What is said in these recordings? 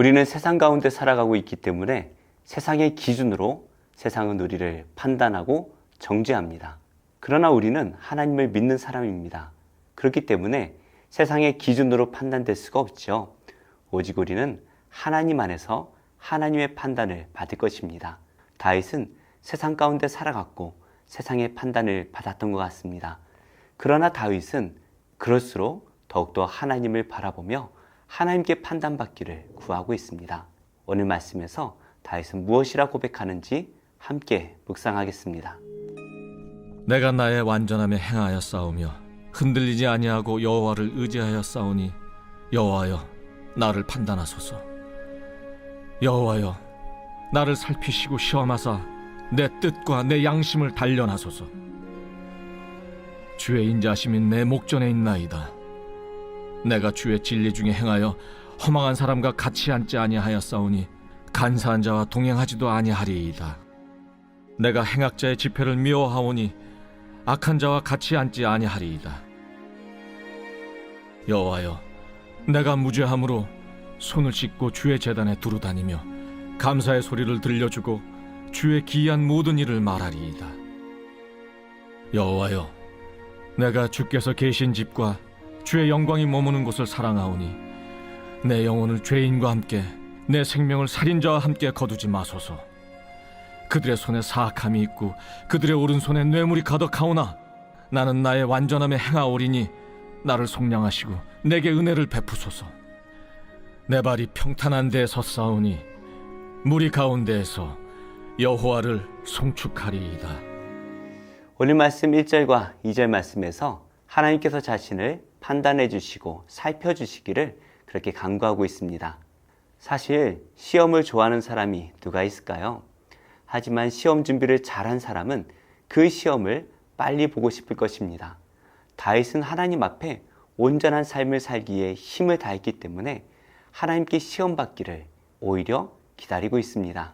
우리는 세상 가운데 살아가고 있기 때문에 세상의 기준으로 세상은 우리를 판단하고 정죄합니다. 그러나 우리는 하나님을 믿는 사람입니다. 그렇기 때문에 세상의 기준으로 판단될 수가 없죠. 오직 우리는 하나님 안에서 하나님의 판단을 받을 것입니다. 다윗은 세상 가운데 살아갔고 세상의 판단을 받았던 것 같습니다. 그러나 다윗은 그럴수록 더욱더 하나님을 바라보며 하나님께 판단받기를 구하고 있습니다. 오늘 말씀에서 다윗은 무엇이라 고백하는지 함께 묵상하겠습니다. 내가 나의 완전함에 행하여 싸우며 흔들리지 아니하고 여호와를 의지하여 싸우니 여호와여 나를 판단하소서. 여호와여 나를 살피시고 시험하사 내 뜻과 내 양심을 단련하소서. 주의 인자하심이 내 목전에 있나이다. 내가 주의 진리 중에 행하여 허망한 사람과 같이 앉지 아니하여 싸우니 간사한 자와 동행하지도 아니하리이다. 내가 행악자의 집회를 미워하오니 악한 자와 같이 앉지 아니하리이다. 여호와여 내가 무죄함으로 손을 씻고 주의 제단에 두루 다니며 감사의 소리를 들려주고 주의 기이한 모든 일을 말하리이다. 여호와여 내가 주께서 계신 집과 주의 영광이 머무는 곳을 사랑하오니 내 영혼을 죄인과 함께 내 생명을 살인자와 함께 거두지 마소서. 그들의 손에 사악함이 있고 그들의 오른손에 뇌물이 가득하오나 나는 나의 완전함에 행하오리니 나를 속량하시고 내게 은혜를 베푸소서. 내 발이 평탄한 데에 섰사오니 무리 가운데에서 여호와를 송축하리이다. 오늘 말씀 1절과 2절 말씀에서 하나님께서 자신을 판단해 주시고 살펴주시기를 그렇게 간구하고 있습니다. 사실 시험을 좋아하는 사람이 누가 있을까요? 하지만 시험 준비를 잘한 사람은 그 시험을 빨리 보고 싶을 것입니다. 다윗은 하나님 앞에 온전한 삶을 살기에 힘을 다했기 때문에 하나님께 시험 받기를 오히려 기다리고 있습니다.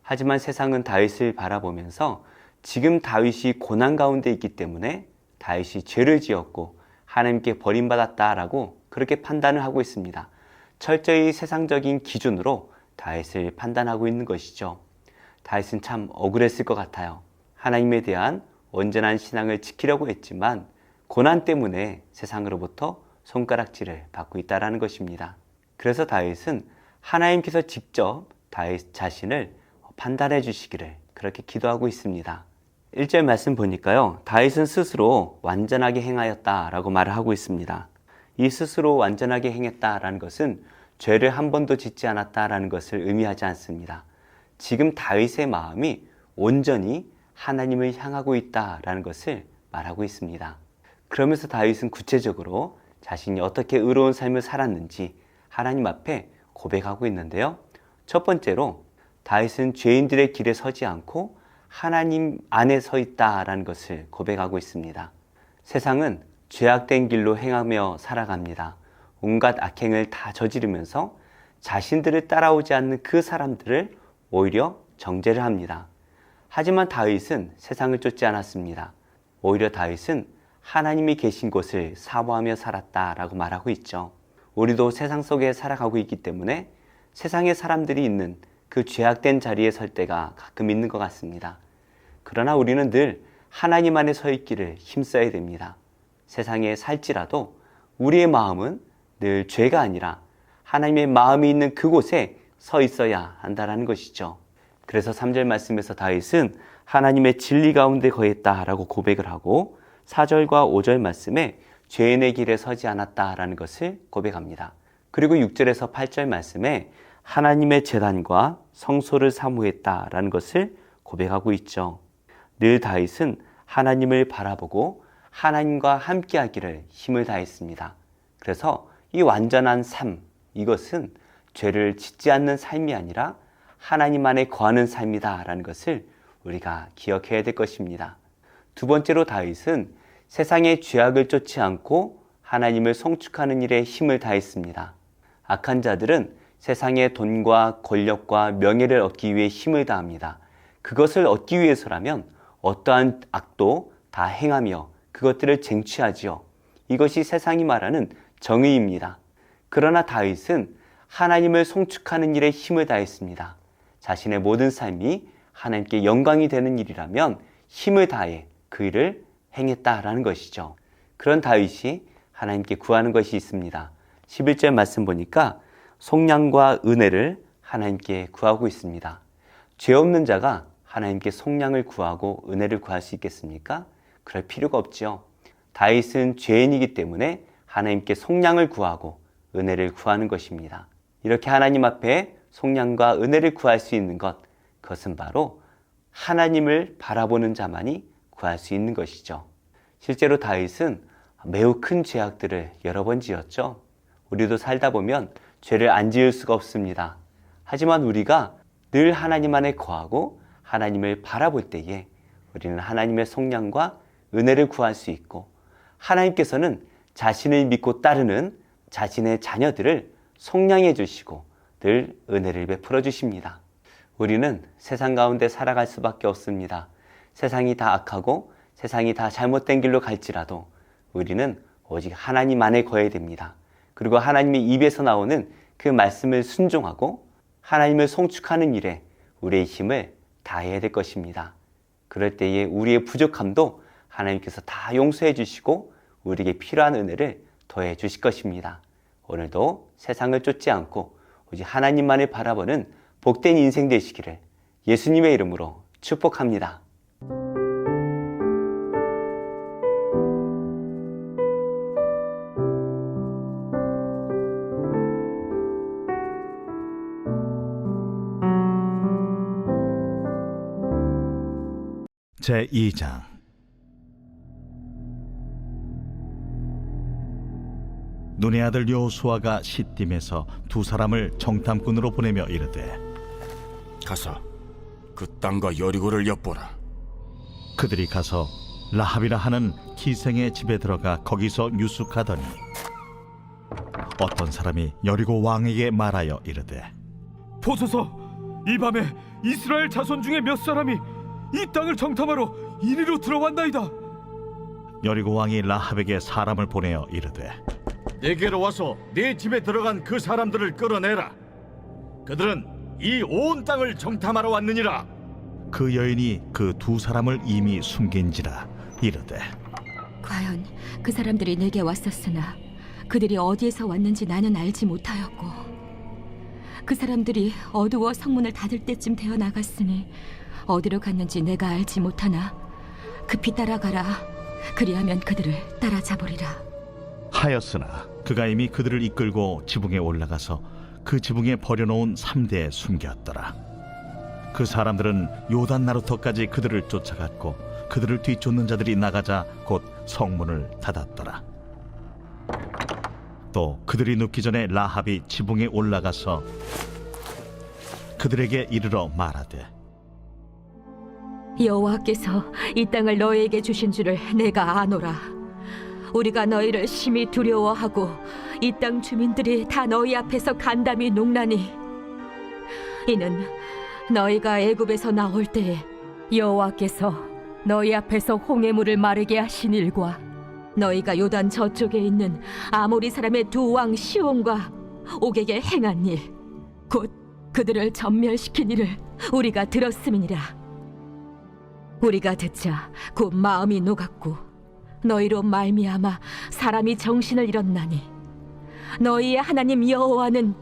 하지만 세상은 다윗을 바라보면서 지금 다윗이 고난 가운데 있기 때문에 다윗이 죄를 지었고 하나님께 버림받았다라고 그렇게 판단을 하고 있습니다. 철저히 세상적인 기준으로 다윗을 판단하고 있는 것이죠. 다윗은 참 억울했을 것 같아요. 하나님에 대한 온전한 신앙을 지키려고 했지만 고난 때문에 세상으로부터 손가락질을 받고 있다는 것입니다. 그래서 다윗은 하나님께서 직접 다윗 자신을 판단해 주시기를 그렇게 기도하고 있습니다. 1절 말씀 보니까요, 다윗은 스스로 완전하게 행하였다라고 말을 하고 있습니다. 이 스스로 완전하게 행했다라는 것은 죄를 한 번도 짓지 않았다라는 것을 의미하지 않습니다. 지금 다윗의 마음이 온전히 하나님을 향하고 있다라는 것을 말하고 있습니다. 그러면서 다윗은 구체적으로 자신이 어떻게 의로운 삶을 살았는지 하나님 앞에 고백하고 있는데요. 첫 번째로 다윗은 죄인들의 길에 서지 않고 하나님 안에 서 있다라는 것을 고백하고 있습니다. 세상은 죄악된 길로 행하며 살아갑니다. 온갖 악행을 다 저지르면서 자신들을 따라오지 않는 그 사람들을 오히려 정죄를 합니다. 하지만 다윗은 세상을 쫓지 않았습니다. 오히려 다윗은 하나님이 계신 곳을 사모하며 살았다라고 말하고 있죠. 우리도 세상 속에 살아가고 있기 때문에 세상의 사람들이 있는 그 죄악된 자리에 설 때가 가끔 있는 것 같습니다. 그러나 우리는 늘 하나님 안에 서 있기를 힘써야 됩니다. 세상에 살지라도 우리의 마음은 늘 죄가 아니라 하나님의 마음이 있는 그곳에 서 있어야 한다는 것이죠. 그래서 3절 말씀에서 다윗은 하나님의 진리 가운데 거했다라고 고백을 하고 4절과 5절 말씀에 죄인의 길에 서지 않았다라는 것을 고백합니다. 그리고 6절에서 8절 말씀에 하나님의 제단과 성소를 사모했다라는 것을 고백하고 있죠. 늘 다윗은 하나님을 바라보고 하나님과 함께하기를 힘을 다했습니다. 그래서 이 완전한 삶, 이것은 죄를 짓지 않는 삶이 아니라 하나님 안에 거하는 삶이다라는 것을 우리가 기억해야 될 것입니다. 두 번째로 다윗은 세상의 죄악을 쫓지 않고 하나님을 송축하는 일에 힘을 다했습니다. 악한 자들은 세상의 돈과 권력과 명예를 얻기 위해 힘을 다합니다. 그것을 얻기 위해서라면 어떠한 악도 다 행하며 그것들을 쟁취하지요. 이것이 세상이 말하는 정의입니다. 그러나 다윗은 하나님을 송축하는 일에 힘을 다했습니다. 자신의 모든 삶이 하나님께 영광이 되는 일이라면 힘을 다해 그 일을 행했다라는 것이죠. 그런 다윗이 하나님께 구하는 것이 있습니다. 11절 말씀 보니까 속량과 은혜를 하나님께 구하고 있습니다. 죄 없는 자가 하나님께 속량을 구하고 은혜를 구할 수 있겠습니까? 그럴 필요가 없죠. 다윗은 죄인이기 때문에 하나님께 속량을 구하고 은혜를 구하는 것입니다. 이렇게 하나님 앞에 속량과 은혜를 구할 수 있는 것, 그것은 바로 하나님을 바라보는 자만이 구할 수 있는 것이죠. 실제로 다윗은 매우 큰 죄악들을 여러 번 지었죠. 우리도 살다 보면 죄를 안 지을 수가 없습니다. 하지만 우리가 늘 하나님 안에 거하고 하나님을 바라볼 때에 우리는 하나님의 속량과 은혜를 구할 수 있고, 하나님께서는 자신을 믿고 따르는 자신의 자녀들을 속량해 주시고 늘 은혜를 베풀어 주십니다. 우리는 세상 가운데 살아갈 수밖에 없습니다. 세상이 다 악하고 세상이 다 잘못된 길로 갈지라도 우리는 오직 하나님 안에 거해야 됩니다. 그리고 하나님의 입에서 나오는 그 말씀을 순종하고 하나님을 송축하는 일에 우리의 힘을 다해야 될 것입니다. 그럴 때에 우리의 부족함도 하나님께서 다 용서해 주시고 우리에게 필요한 은혜를 더해 주실 것입니다. 오늘도 세상을 쫓지 않고 오직 하나님만을 바라보는 복된 인생 되시기를 예수님의 이름으로 축복합니다. 제2장. 눈의 아들 여호수아가 시딤에서 두 사람을 정탐꾼으로 보내며 이르되, 가서 그 땅과 여리고를 엿보라. 그들이 가서 라합이라 하는 기생의 집에 들어가 거기서 유숙하더니 어떤 사람이 여리고 왕에게 말하여 이르되, 보소서, 이 밤에 이스라엘 자손 중에 몇 사람이 이 땅을 정탐하러 이리로 들어왔나이다. 여리고 왕이 라합에게 사람을 보내어 이르되, 내게로 와서 네 집에 들어간 그 사람들을 끌어내라. 그들은 이 온 땅을 정탐하러 왔느니라. 그 여인이 그 두 사람을 이미 숨긴지라 이르되, 과연 그 사람들이 내게 왔었으나 그들이 어디에서 왔는지 나는 알지 못하였고, 그 사람들이 어두워 성문을 닫을 때쯤 되어 나갔으니 어디로 갔는지 내가 알지 못하나 급히 따라가라. 그리하면 그들을 따라잡으리라 하였으나 그가 이미 그들을 이끌고 지붕에 올라가서 그 지붕에 버려놓은 3대에 숨겼더라. 그 사람들은 요단 나루터까지 그들을 쫓아갔고 그들을 뒤쫓는 자들이 나가자 곧 성문을 닫았더라. 또 그들이 눕기 전에 라합이 지붕에 올라가서 그들에게 이르러 말하되, 여호와께서 이 땅을 너희에게 주신 줄을 내가 아노라. 우리가 너희를 심히 두려워하고 이 땅 주민들이 다 너희 앞에서 간담이 녹나니, 이는 너희가 애굽에서 나올 때에 여호와께서 너희 앞에서 홍해물을 마르게 하신 일과 너희가 요단 저쪽에 있는 아모리 사람의 두 왕 시온과 옥에게 행한 일, 곧 그들을 전멸시킨 일을 우리가 들었음이니라. 우리가 듣자 곧 마음이 녹았고 너희로 말미암아 사람이 정신을 잃었나니, 너희의 하나님 여호와는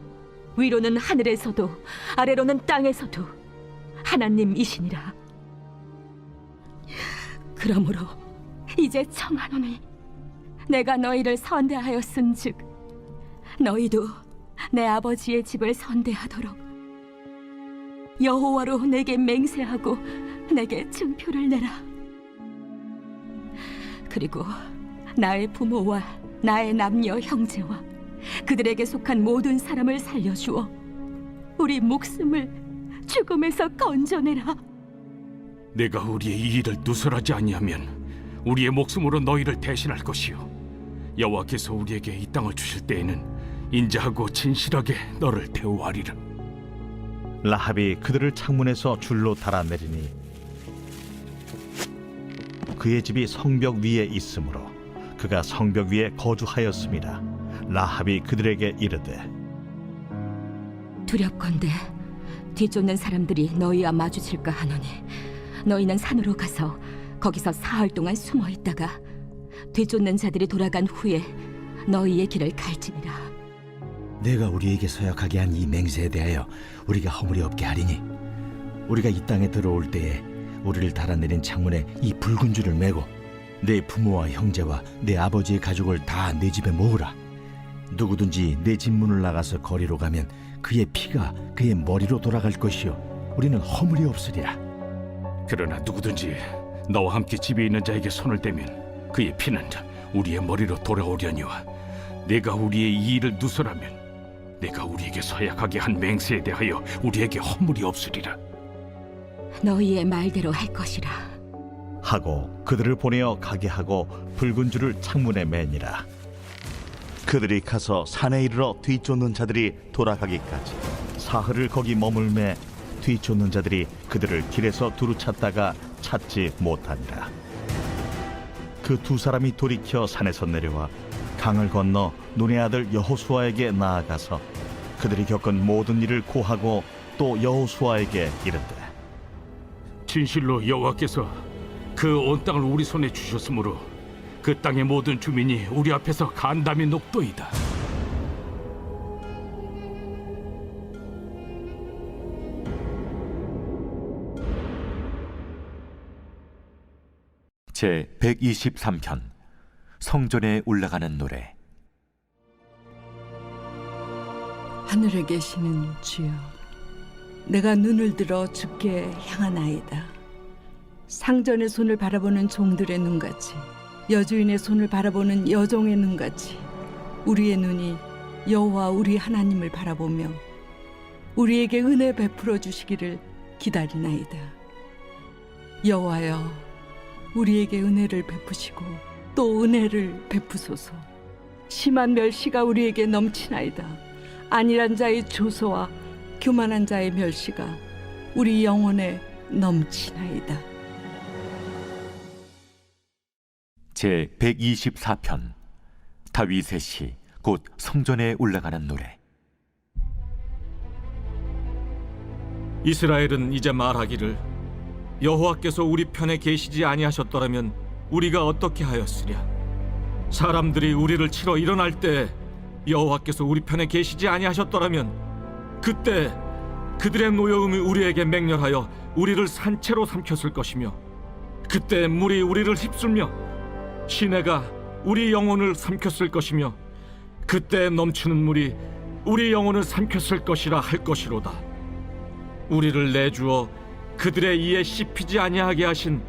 위로는 하늘에서도 아래로는 땅에서도 하나님이시니라. 그러므로 이제 청하노니 내가 너희를 선대하였은즉 너희도 내 아버지의 집을 선대하도록 여호와로 내게 맹세하고 내게 증표를 내라. 그리고 나의 부모와 나의 남녀 형제와 그들에게 속한 모든 사람을 살려주어 우리 목숨을 죽음에서 건져내라. 내가 우리의 이 일을 누설하지 아니하면 우리의 목숨으로 너희를 대신할 것이요, 여호와께서 우리에게 이 땅을 주실 때에는 인자하고 진실하게 너를 대우하리라. 라합이 그들을 창문에서 줄로 달아내리니 그의 집이 성벽 위에 있으므로 그가 성벽 위에 거주하였습니다. 라합이 그들에게 이르되, 두렵건대 뒤쫓는 사람들이 너희와 마주칠까 하노니 너희는 산으로 가서 거기서 사흘 동안 숨어 있다가 뒤쫓는 자들이 돌아간 후에 너희의 길을 갈지니라. 내가 우리에게 서약하게 한 이 맹세에 대하여 우리가 허물이 없게 하리니 우리가 이 땅에 들어올 때에 우리를 달아내린 창문에 이 붉은 줄을 매고 내 부모와 형제와 내 아버지의 가족을 다 내 집에 모으라. 누구든지 내 집 문을 나가서 거리로 가면 그의 피가 그의 머리로 돌아갈 것이요 우리는 허물이 없으리라. 그러나 누구든지 너와 함께 집에 있는 자에게 손을 대면 그의 피는 우리의 머리로 돌아오려니와 내가 우리의 이 일을 누설하면 내가 우리에게 서약하게 한 맹세에 대하여 우리에게 허물이 없으리라. 너희의 말대로 할 것이라. 하고 그들을 보내어 가게 하고 붉은 줄을 창문에 매니라. 그들이 가서 산에 이르러 뒤쫓는 자들이 돌아가기까지 사흘을 거기 머물매 뒤쫓는 자들이 그들을 길에서 두루 찾다가 찾지 못하니라. 그 두 사람이 돌이켜 산에서 내려와 강을 건너 눈의 아들 여호수아에게 나아가서 그들이 겪은 모든 일을 고하고 또 여호수아에게 이른대. 진실로 여호와께서 그 온 땅을 우리 손에 주셨으므로 그 땅의 모든 주민이 우리 앞에서 간담이 높도이다. 제 123편 성전에 올라가는 노래. 하늘에 계시는 주여, 내가 눈을 들어 주께 향하나이다. 상전의 손을 바라보는 종들의 눈같이, 여주인의 손을 바라보는 여종의 눈같이 우리의 눈이 여호와 우리 하나님을 바라보며 우리에게 은혜 베풀어 주시기를 기다리나이다. 여호와여, 우리에게 은혜를 베푸시고 또 은혜를 베푸소서. 심한 멸시가 우리에게 넘치나이다. 안일한 자의 조소와 교만한 자의 멸시가 우리 영혼에 넘치나이다. 제 124편 다윗의 시 곧 성전에 올라가는 노래. 이스라엘은 이제 말하기를 여호와께서 우리 편에 계시지 아니하셨더라면 우리가 어떻게 하였으랴. 사람들이 우리를 치러 일어날 때 여호와께서 우리 편에 계시지 아니하셨더라면 그때 그들의 노여움이 우리에게 맹렬하여 우리를 산채로 삼켰을 것이며 그때 물이 우리를 휩쓸며 시내가 우리 영혼을 삼켰을 것이며 그때 넘치는 물이 우리 영혼을 삼켰을 것이라 할 것이로다. 우리를 내주어 그들의 이에 씹히지 아니하게 하신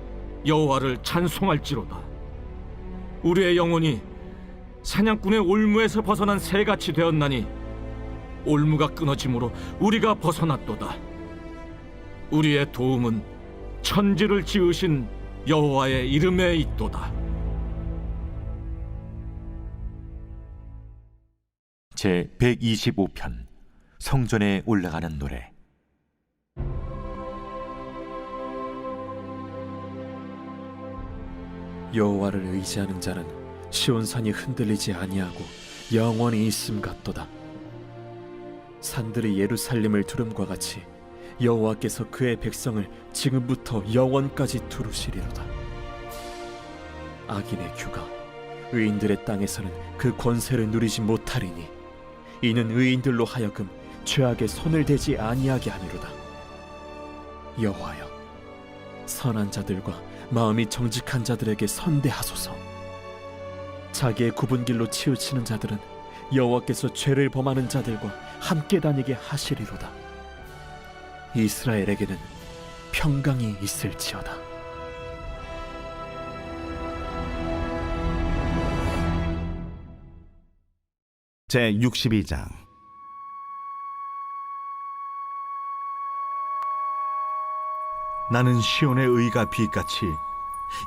여호와를 찬송할지로다. 우리의 영혼이 사냥꾼의 올무에서 벗어난 새같이 되었나니 올무가 끊어짐으로 우리가 벗어났도다. 우리의 도움은 천지를 지으신 여호와의 이름에 있도다. 제 125편 성전에 올라가는 노래. 여호와를 의지하는 자는 시온산이 흔들리지 아니하고 영원히 있음 같도다. 산들이 예루살렘을 두름과 같이 여호와께서 그의 백성을 지금부터 영원까지 두루시리로다. 악인의 규가 의인들의 땅에서는 그 권세를 누리지 못하리니 이는 의인들로 하여금 죄악에 손을 대지 아니하게 하미로다. 여호와여, 선한 자들과 마음이 정직한 자들에게 선대하소서. 자기의 굽은 길로 치우치는 자들은 여호와께서 죄를 범하는 자들과 함께 다니게 하시리로다. 이스라엘에게는 평강이 있을지어다. 제62장. 나는 시온의 의가 빛같이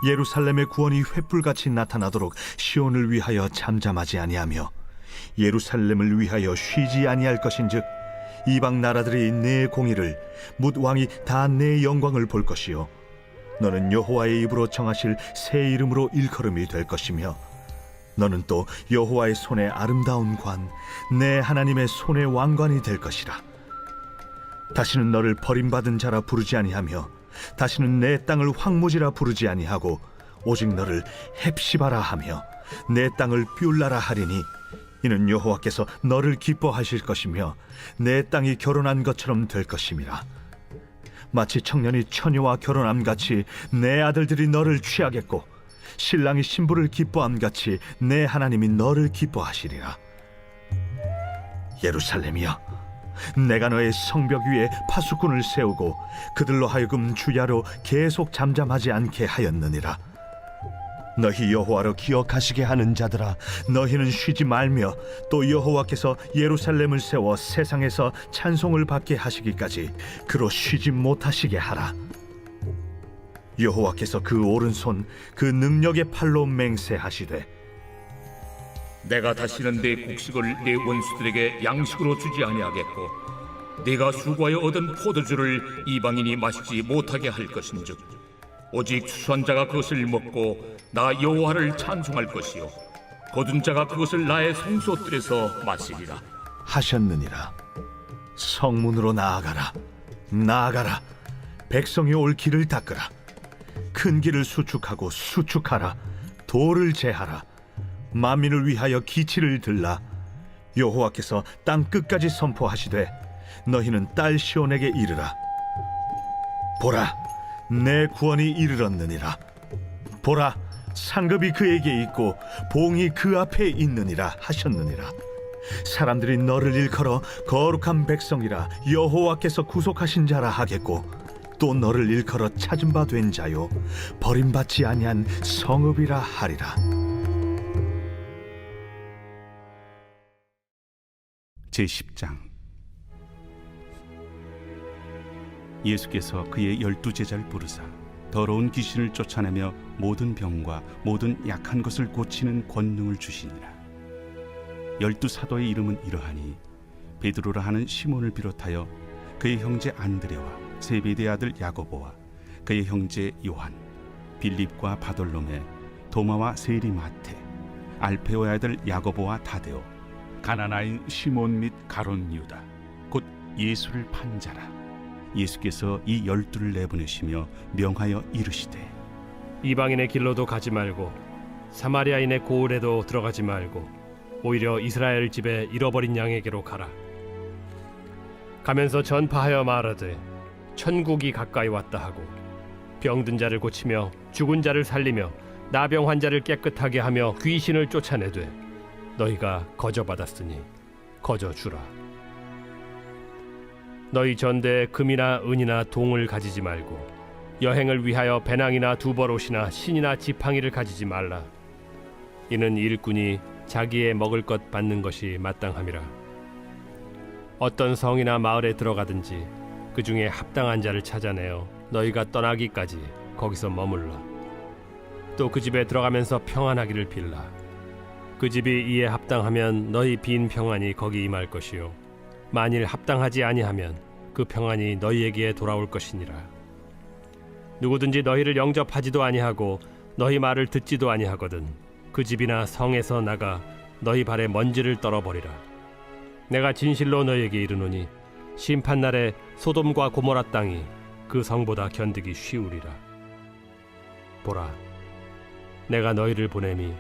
예루살렘의 구원이 횃불같이 나타나도록 시온을 위하여 잠잠하지 아니하며 예루살렘을 위하여 쉬지 아니할 것인즉 이방 나라들이 내 공의를 뭇 왕이 다 내 영광을 볼 것이요 너는 여호와의 입으로 정하실 새 이름으로 일컬음이 될 것이며 너는 또 여호와의 손의 아름다운 관, 내 하나님의 손의 왕관이 될 것이라. 다시는 너를 버림받은 자라 부르지 아니하며 다시는 내 땅을 황무지라 부르지 아니하고 오직 너를 헵시바라 하며 내 땅을 뷸라라 하리니 이는 여호와께서 너를 기뻐하실 것이며 내 땅이 결혼한 것처럼 될 것임이라. 마치 청년이 처녀와 결혼함같이 내 아들들이 너를 취하겠고 신랑이 신부를 기뻐함같이 내 하나님이 너를 기뻐하시리라. 예루살렘이여, 내가 너의 성벽 위에 파수꾼을 세우고 그들로 하여금 주야로 계속 잠잠하지 않게 하였느니라. 너희 여호와로 기억하시게 하는 자들아, 너희는 쉬지 말며 또 여호와께서 예루살렘을 세워 세상에서 찬송을 받게 하시기까지 그로 쉬지 못하시게 하라. 여호와께서 그 오른손 그 능력의 팔로 맹세하시되 내가 다시는 내 곡식을 내 원수들에게 양식으로 주지 아니하겠고 네가 수고하여 얻은 포도주를 이방인이 마시지 못하게 할 것인즉 오직 추수한 자가 그것을 먹고 나 여호와를 찬송할 것이요 거둔 자가 그것을 나의 성소들에서 마시리라 하셨느니라. 성문으로 나아가라. 나아가라. 백성이 올 길을 닦으라. 큰 길을 수축하고 수축하라. 돌을 제하라. 만민을 위하여 기치를 들라. 여호와께서 땅 끝까지 선포하시되 너희는 딸 시온에게 이르라. 보라, 내 구원이 이르렀느니라. 보라, 상급이 그에게 있고 봉이 그 앞에 있느니라 하셨느니라. 사람들이 너를 일컬어 거룩한 백성이라 여호와께서 구속하신 자라 하겠고 또 너를 일컬어 찾은 바 된 자요 버림받지 아니한 성읍이라 하리라. 제10장. 예수께서 그의 12제자를 부르사 더러운 귀신을 쫓아내며 모든 병과 모든 약한 것을 고치는 권능을 주시니라. 12사도의 이름은 이러하니 베드로라 하는 시몬을 비롯하여 그의 형제 안드레와 세베대의 아들 야고보와 그의 형제 요한, 빌립과 바돌로메, 도마와 세리마테, 알페오의 아들 야고보와 다데오, 가나나인 시몬 및 가론 유다, 곧 예수를 판 자라. 예수께서 이 12를 내보내시며 명하여 이르시되 이방인의 길로도 가지 말고 사마리아인의 고을에도 들어가지 말고 오히려 이스라엘 집에 잃어버린 양에게로 가라. 가면서 전파하여 말하되 천국이 가까이 왔다 하고 병든 자를 고치며 죽은 자를 살리며 나병 환자를 깨끗하게 하며 귀신을 쫓아내되 너희가 거저받았으니 거저주라. 너희 전대에 금이나 은이나 동을 가지지 말고 여행을 위하여 배낭이나 두벌옷이나 신이나 지팡이를 가지지 말라. 이는 일꾼이 자기의 먹을 것 받는 것이 마땅함이라. 어떤 성이나 마을에 들어가든지 그 중에 합당한 자를 찾아내어 너희가 떠나기까지 거기서 머물라. 또 그 집에 들어가면서 평안하기를 빌라. 그 집이 이에 합당하면 너희 빈 평안이 거기 임할 것이요 만일 합당하지 아니하면 그 평안이 너희에게 돌아올 것이니라. 누구든지 너희를 영접하지도 아니하고 너희 말을 듣지도 아니하거든 그 집이나 성에서 나가 너희 발에 먼지를 떨어버리라. 내가 진실로 너희에게 이르노니 심판날에 소돔과 고모라 땅이 그 성보다 견디기 쉬우리라. 보라, 내가 너희를 보냄이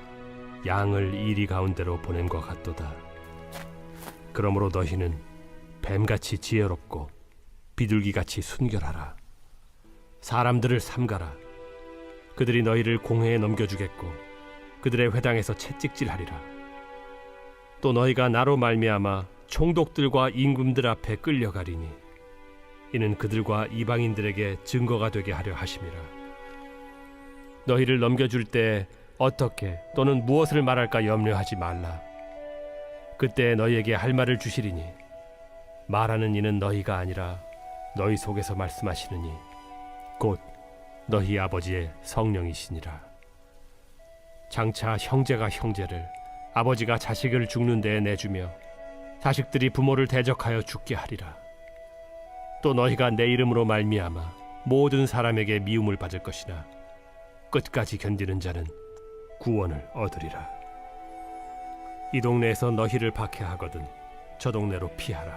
양을 이리 가운데로 보냄과 같도다. 그러므로 너희는 뱀같이 지혜롭고 비둘기같이 순결하라. 사람들을 삼가라. 그들이 너희를 공회에 넘겨주겠고 그들의 회당에서 채찍질하리라. 또 너희가 나로 말미암아 총독들과 임금들 앞에 끌려가리니 이는 그들과 이방인들에게 증거가 되게 하려 하심이라. 너희를 넘겨줄 때 어떻게 또는 무엇을 말할까 염려하지 말라. 그때 너희에게 할 말을 주시리니 말하는 이는 너희가 아니라 너희 속에서 말씀하시느니 곧 너희 아버지의 성령이시니라. 장차 형제가 형제를 아버지가 자식을 죽는 데에 내주며 자식들이 부모를 대적하여 죽게 하리라. 또 너희가 내 이름으로 말미암아 모든 사람에게 미움을 받을 것이나 끝까지 견디는 자는 구원을 얻으리라. 이 동네에서 너희를 박해하거든 저 동네로 피하라.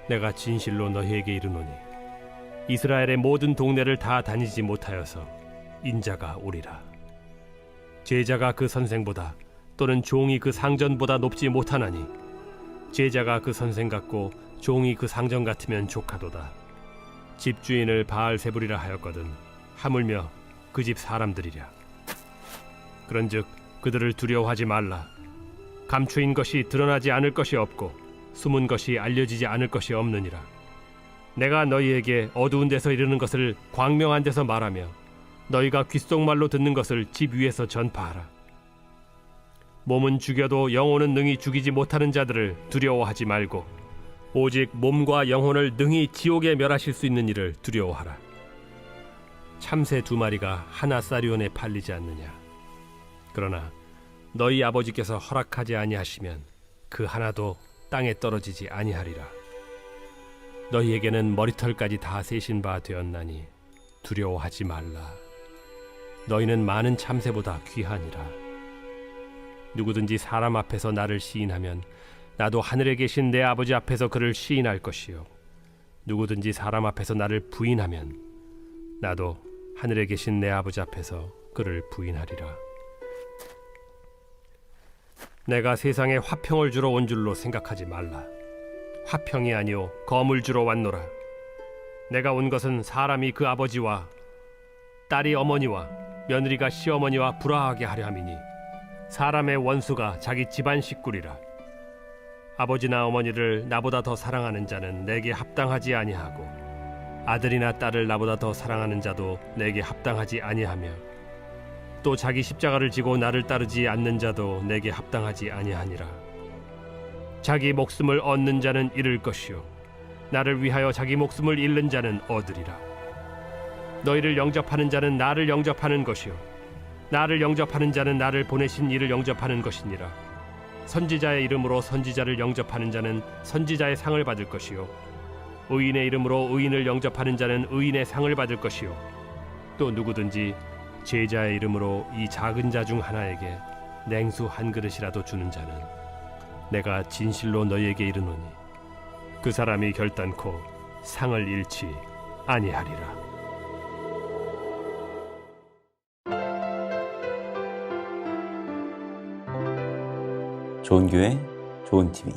내가 진실로 너희에게 이르노니 이스라엘의 모든 동네를 다 다니지 못하여서 인자가 오리라. 제자가 그 선생보다 또는 종이 그 상전보다 높지 못하나니 제자가 그 선생 같고 종이 그 상전 같으면 족하도다. 집주인을 바알세불이라 하였거든 하물며 그 집 사람들이랴. 그런즉 그들을 두려워하지 말라. 감추인 것이 드러나지 않을 것이 없고 숨은 것이 알려지지 않을 것이 없느니라. 내가 너희에게 어두운 데서 이르는 것을 광명한 데서 말하며 너희가 귓속말로 듣는 것을 집 위에서 전파하라. 몸은 죽여도 영혼은 능히 죽이지 못하는 자들을 두려워하지 말고 오직 몸과 영혼을 능히 지옥에 멸하실 수 있는 이를 두려워하라. 참새 2마리가 하나 쌀위원에 팔리지 않느냐. 그러나 너희 아버지께서 허락하지 아니하시면 그 하나도 땅에 떨어지지 아니하리라. 너희에게는 머리털까지 다 세신 바 되었나니 두려워하지 말라. 너희는 많은 참새보다 귀하니라. 누구든지 사람 앞에서 나를 시인하면 나도 하늘에 계신 내 아버지 앞에서 그를 시인할 것이요 누구든지 사람 앞에서 나를 부인하면 나도 하늘에 계신 내 아버지 앞에서 그를 부인하리라. 내가 세상에 화평을 주러 온 줄로 생각하지 말라. 화평이 아니요 검을 주러 왔노라. 내가 온 것은 사람이 그 아버지와 딸이 어머니와 며느리가 시어머니와 불화하게 하려 함이니 사람의 원수가 자기 집안 식구리라. 아버지나 어머니를 나보다 더 사랑하는 자는 내게 합당하지 아니하고 아들이나 딸을 나보다 더 사랑하는 자도 내게 합당하지 아니하며 또 자기 십자가를 지고 나를 따르지 않는 자도 내게 합당하지 아니하니라. 자기 목숨을 얻는 자는 잃을 것이요 나를 위하여 자기 목숨을 잃는 자는 얻으리라. 너희를 영접하는 자는 나를 영접하는 것이요 나를 영접하는 자는 나를 보내신 이를 영접하는 것이니라. 선지자의 이름으로 선지자를 영접하는 자는 선지자의 상을 받을 것이요 의인의 이름으로 의인을 영접하는 자는 의인의 상을 받을 것이요 또 누구든지 제자의 이름으로 이 작은 자 중 하나에게 냉수 한 그릇이라도 주는 자는 내가 진실로 너희에게 이르노니 그 사람이 결단코 상을 잃지 아니하리라. 좋은 교회, 좋은 TV